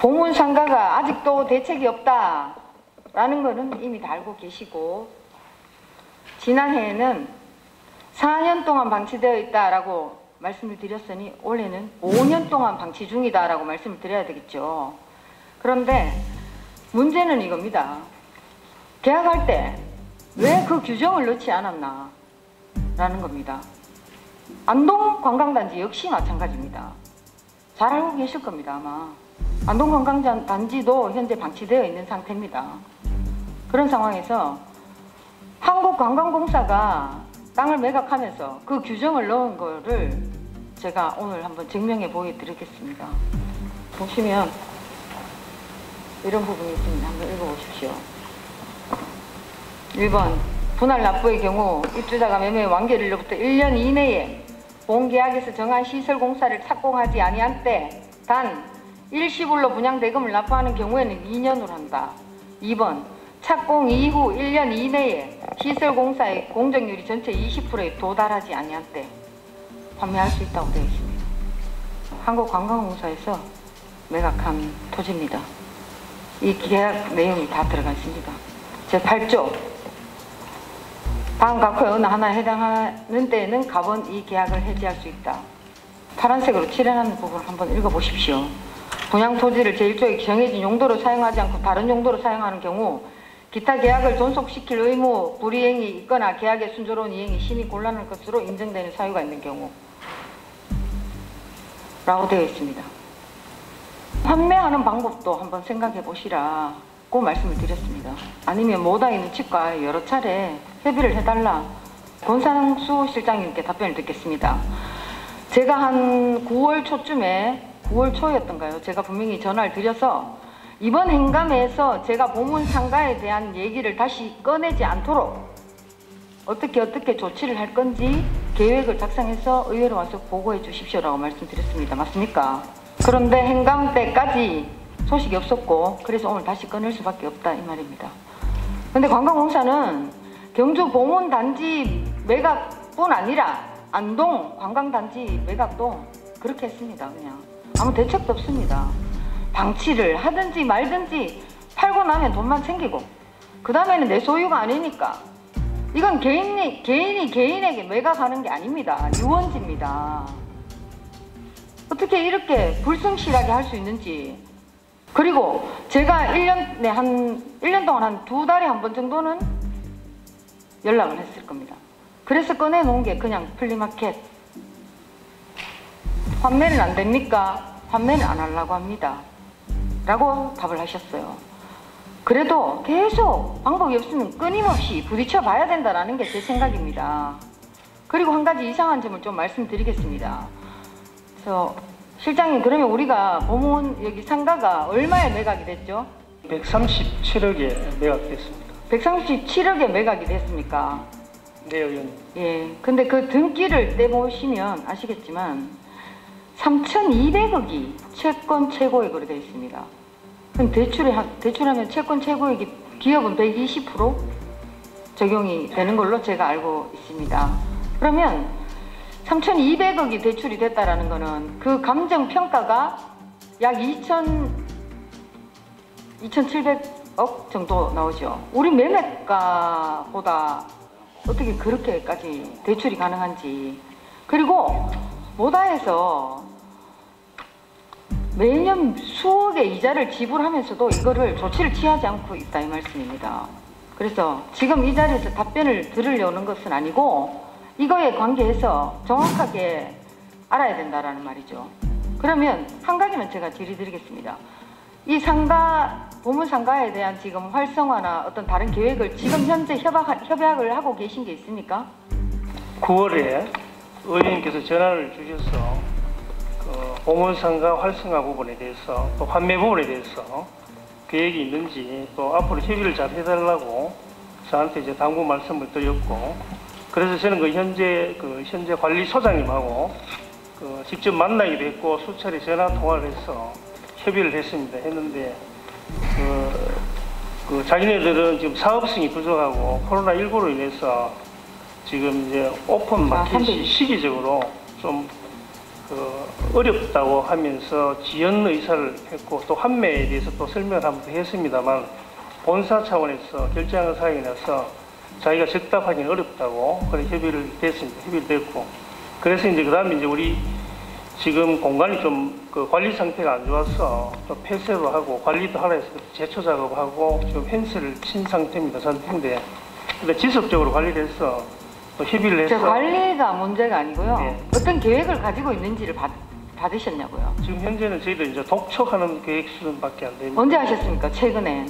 보문상가가 아직도 대책이 없다라는 거는 이미 다 알고 계시고, 지난해에는 4년 동안 방치되어 있다라고 말씀을 드렸으니 올해는 5년 동안 방치 중이다라고 말씀을 드려야 되겠죠. 그런데 문제는 이겁니다. 계약할 때 왜 그 규정을 넣지 않았나 라는 겁니다. 안동관광단지 역시 마찬가지입니다. 잘 알고 계실 겁니다. 아마 안동관광단지도 현재 방치되어 있는 상태입니다. 그런 상황에서 한국관광공사가 땅을 매각하면서 그 규정을 넣은 거를 제가 오늘 한번 증명해 보여드리겠습니다. 보시면 이런 부분이 있습니다. 한번 읽어보십시오. 1번 분할 납부의 경우 입주자가 매매 완결일로부터 1년 이내에 본계약에서 정한 시설공사를 착공하지 아니한 때 단 일시불로 분양대금을 납부하는 경우에는 2년으로 한다. 2번 착공 이후 1년 이내에 시설공사의 공정률이 전체 20%에 도달하지 아니한 때 판매할 수 있다고 되어 있습니다. 한국관광공사에서 매각한 토지입니다. 이 계약 내용이 다 들어가 있습니다. 제8조 다음 각호의 어느 하나에 해당하는 때에는 갑원 이 계약을 해지할 수 있다. 파란색으로 칠해놓은 부분을 한번 읽어보십시오. 분양 토지를 제1조에 정해진 용도로 사용하지 않고 다른 용도로 사용하는 경우 기타 계약을 존속시킬 의무 불이행이 있거나 계약의 순조로운 이행이 심히 곤란할 것으로 인정되는 사유가 있는 경우 라고 되어 있습니다. 판매하는 방법도 한번 생각해 보시라고 말씀을 드렸습니다. 아니면 모다이는 측과 여러 차례 협의를 해달라. 권상수 실장님께 답변을 듣겠습니다. 제가 한 9월 초쯤에 9월 초였던가요? 제가 분명히 전화를 드려서 이번 행감에서 제가 보문상가에 대한 얘기를 다시 꺼내지 않도록 어떻게 조치를 할 건지 계획을 작성해서 의회로 와서 보고해 주십시오라고 말씀드렸습니다. 맞습니까? 그런데 행감 때까지 소식이 없었고 그래서 오늘 다시 꺼낼 수밖에 없다 이 말입니다. 그런데 관광공사는 경주 보문단지 매각뿐 아니라 안동 관광단지 매각도 그렇게 했습니다. 그냥 아무 대책도 없습니다. 방치를 하든지 말든지 팔고 나면 돈만 챙기고 그 다음에는 내 소유가 아니니까 이건 개인이 개인에게 매각하는 게 아닙니다. 유원지입니다. 어떻게 이렇게 불성실하게 할 수 있는지. 그리고 제가 1년 동안 한 2달에 한 번 정도는 연락을 했을 겁니다. 그래서 꺼내놓은 게 그냥 플리마켓. 판매는 안 됩니까? 판매는 안 하려고 합니다. 라고 답을 하셨어요. 그래도 계속 방법이 없으면 끊임없이 부딪혀 봐야 된다는 게 제 생각입니다. 그리고 한 가지 이상한 점을 좀 말씀드리겠습니다. 그래서 실장님, 그러면 우리가 보문 여기 상가가 얼마에 매각이 됐죠? 137억에 매각됐습니다. 137억에 매각이 됐습니까? 네, 의원님. 예. 근데 그 등기를 떼보시면 아시겠지만 3,200억이 채권 최고액으로 되어 있습니다. 그럼 대출하면 채권 최고액이 기업은 120% 적용이 되는 걸로 제가 알고 있습니다. 그러면 3,200억이 대출이 됐다라는 거는 그 감정평가가 약 2,700억 정도 나오죠. 우리 매매가보다 어떻게 그렇게까지 대출이 가능한지. 그리고 모다에서 매년 수억의 이자를 지불하면서도 이거를 조치를 취하지 않고 있다 이 말씀입니다. 그래서 지금 이 자리에서 답변을 들으려는 것은 아니고 이거에 관계해서 정확하게 알아야 된다라는 말이죠. 그러면 한 가지만 제가 질의드리겠습니다. 이 상가, 보문상가에 대한 지금 활성화나 어떤 다른 계획을 지금 현재 협약을 하고 계신 게 있습니까? 9월에 의원님께서 전화를 주셔서 보문상가 활성화 부분에 대해서 또 판매 부분에 대해서 계획이 있는지 또 앞으로 협의를 잘 해달라고 저한테 이제 당부 말씀을 드렸고, 그래서 저는 현재 관리소장님하고 직접 만나기도 했고 수차례 전화 통화를 해서 협의를 했는데 자기네들은 지금 사업성이 부족하고 코로나19로 인해서 지금 이제 오픈 마켓이 시기적으로 좀 어렵다고 하면서 지연 의사를 했고 또 환매에 대해서 또 설명을 한번 했습니다만 본사 차원에서 결정한 사항이 나서 자기가 적답하기는 어렵다고 그래 협의를 됐습니다. 협의를 됐고 그래서 이제 그다음에 이제 우리 지금 공간이 좀 그 관리 상태가 안 좋아서 또 폐쇄도 하고 관리도 하라 해서 제초 작업하고 지금 펜스를 친 상태인데 근데 지속적으로 관리를 해서 또 협의를 해서 관리가 문제가 아니고요. 네. 어떤 계획을 가지고 있는지를 받으셨냐고요. 지금 현재는 저희들 이제 독촉하는 계획 수준밖에 안 됩니다. 언제 하셨습니까? 최근에.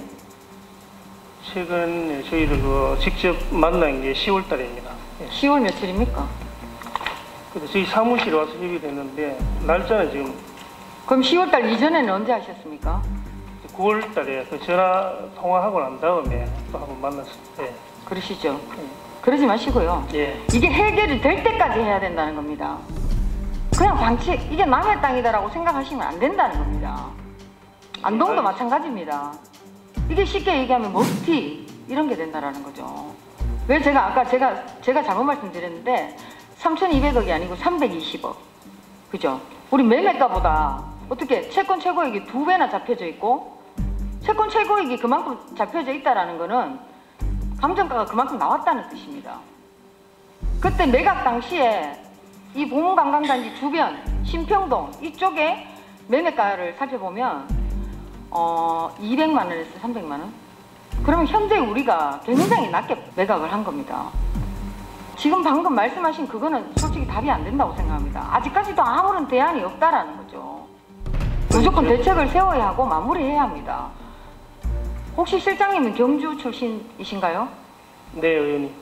최근에 저희를 직접 만난 게 10월 달입니다. 10월 며칠입니까? 그래서 저희 사무실에 와서 협의를 했는데 날짜는 지금 그럼 10월 달 이전에는 언제 하셨습니까? 9월 달에 그 전화 통화하고 난 다음에 또 한번 만났을 때 그러시죠. 그러지 마시고요. 예. 이게 해결이 될 때까지 해야 된다는 겁니다. 그냥 방치, 이게 남의 땅이다라고 생각하시면 안 된다는 겁니다. 안동도 마찬가지입니다. 이게 쉽게 얘기하면 머스티 이런 게 된다라는 거죠. 왜 아까 제가 잘못 말씀드렸는데 3,200억이 아니고 320억. 그죠? 우리 매매가보다 어떻게 채권 최고액이 2배나 잡혀져 있고 채권 최고액이 그만큼 잡혀져 있다라는 거는 감정가가 그만큼 나왔다는 뜻입니다. 그때 매각 당시에 이 보문관광단지 주변 신평동 이쪽에 매매가를 살펴보면 200만 원에서 300만 원? 그러면 현재 우리가 굉장히 낮게 매각을 한 겁니다. 지금 방금 말씀하신 그거는 솔직히 답이 안 된다고 생각합니다. 아직까지도 아무런 대안이 없다라는 거죠. 무조건 대책을 세워야 하고 마무리해야 합니다. 혹시 실장님은 경주 출신이신가요? 네, 의원님.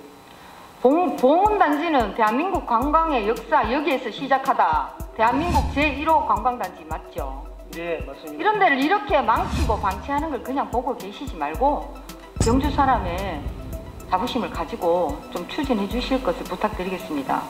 봉은단지는 대한민국 관광의 역사 여기에서 시작하다. 대한민국 제1호 관광단지 맞죠? 네, 맞습니다. 이런 데를 이렇게 망치고 방치하는 걸 그냥 보고 계시지 말고 경주 사람의 자부심을 가지고 좀 추진해 주실 것을 부탁드리겠습니다.